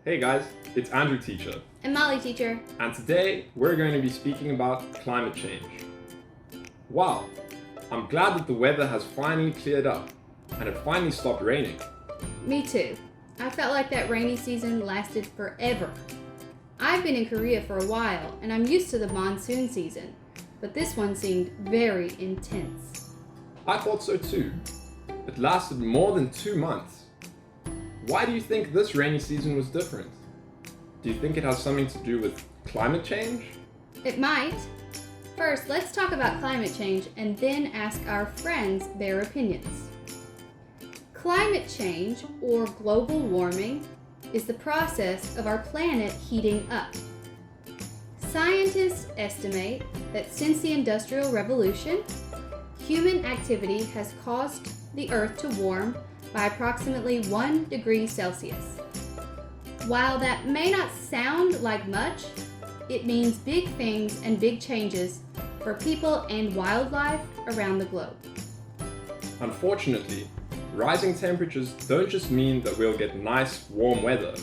Hey guys, it's Andrew teacher, And Molly teacher. and today we're going to be speaking about climate change. Wow, I'm glad that the weather has finally cleared up and it finally stopped raining. Me too. I felt like that rainy season lasted forever. I've been in Korea for a while and I'm used to the monsoon season, but this one seemed very intense. I thought so too. It lasted more than 2 months. Why do you think this rainy season was different? Do you think it has something to do with climate change? It might. First, let's talk about climate change and then ask our friends their opinions. Climate change, or global warming, is the process of our planet heating up. Scientists estimate that since the Industrial Revolution, human activity has caused the Earth to warm by approximately 1 degree Celsius. While that may not sound like much, it means big things and big changes for people and wildlife around the globe. Unfortunately, rising temperatures don't just mean that we'll get nice, warm weather.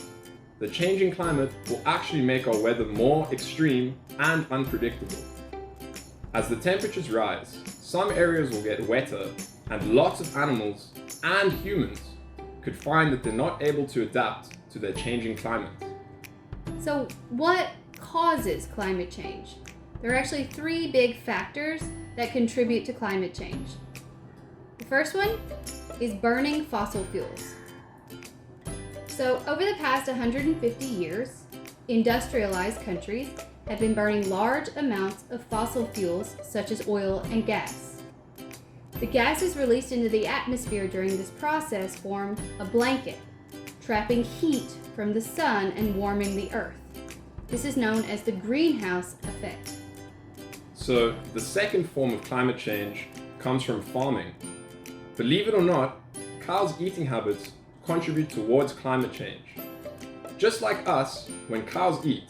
The changing climate will actually make our weather more extreme and unpredictable. As the temperatures rise, some areas will get wetter, and lots of animals and humans could find that they're not able to adapt to their changing climate. So, what causes climate change? There are actually 3 big factors that contribute to climate change. The first one is burning fossil fuels. So, over the past 150 years, industrialized countries have been burning large amounts of fossil fuels such as oil and gas. The gases released into the atmosphere during this process form a blanket, trapping heat from the sun and warming the earth. This is known as the greenhouse effect. So, the second form of climate change comes from farming. Believe it or not, cows' eating habits contribute towards climate change. Just like us, when cows eat,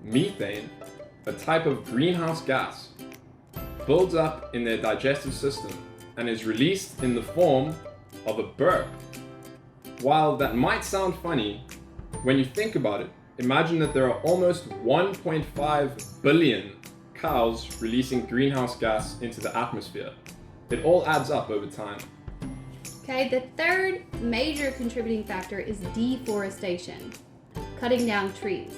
methane, a type of greenhouse gas, builds up in their digestive system and is released in the form of a burp. While that might sound funny, when you think about it, imagine that there are almost 1.5 billion cows releasing greenhouse gas into the atmosphere. It all adds up over time. Okay, the third major contributing factor is deforestation, cutting down trees.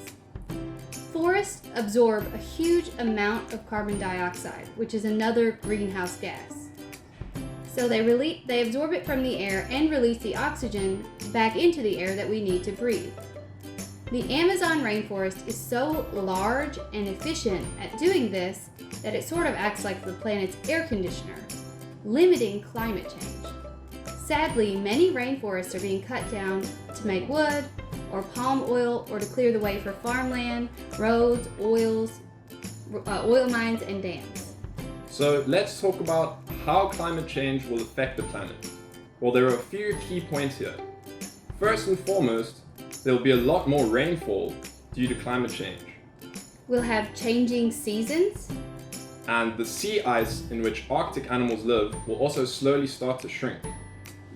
Forests absorb a huge amount of carbon dioxide, which is another greenhouse gas. So they absorb it from the air and release the oxygen back into the air that we need to breathe. The Amazon rainforest is so large and efficient at doing this that it sort of acts like the planet's air conditioner, limiting climate change. Sadly, many rainforests are being cut down to make wood or palm oil or to clear the way for farmland, roads, oil mines, and dams. So let's talk about how climate change will affect the planet. Well, there are a few key points here. First and foremost, there will be a lot more rainfall due to climate change. We'll have changing seasons. And the sea ice in which Arctic animals live will also slowly start to shrink.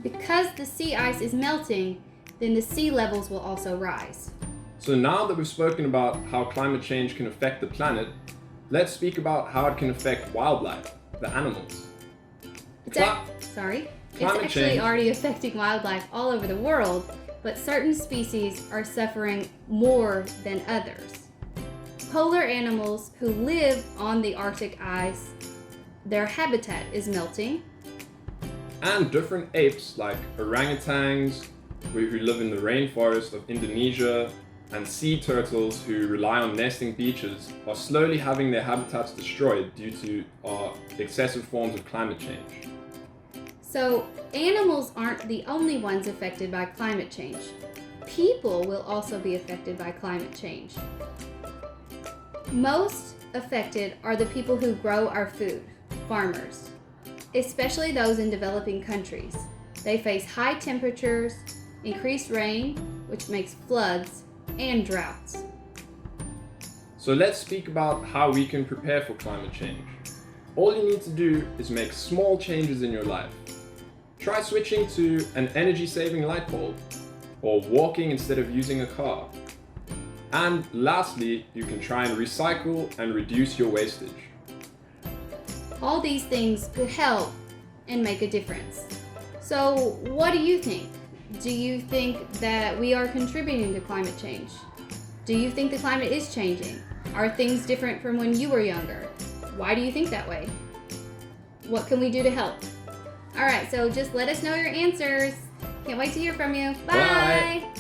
Because the sea ice is melting, then the sea levels will also rise. So now that we've spoken about how climate change can affect the planet, let's speak about how it can affect wildlife, the animals. It's Climate actually change- already affecting wildlife all over the world, but certain species are suffering more than others. Polar animals who live on the Arctic ice, their habitat is melting. And different apes like orangutans, who live in the rainforest of Indonesia, and sea turtles who rely on nesting beaches are slowly having their habitats destroyed due to excessive forms of climate change. So, animals aren't the only ones affected by climate change. People will also be affected by climate change. Most affected are the people who grow our food, farmers, especially those in developing countries. They face high temperatures, increased rain, which makes floods, and droughts. So let's speak about how we can prepare for climate change. All you need to do is make small changes in your life. Try switching to an energy-saving light bulb, or walking instead of using a car. And lastly, you can try and recycle and reduce your wastage. All these things could help and make a difference. So, what do you think? Do you think that we are contributing to climate change? Do you think the climate is changing? Are things different from when you were younger? Why do you think that way? What can we do to help? All right, so just let us know your answers. Can't wait to hear from you. Bye. Bye.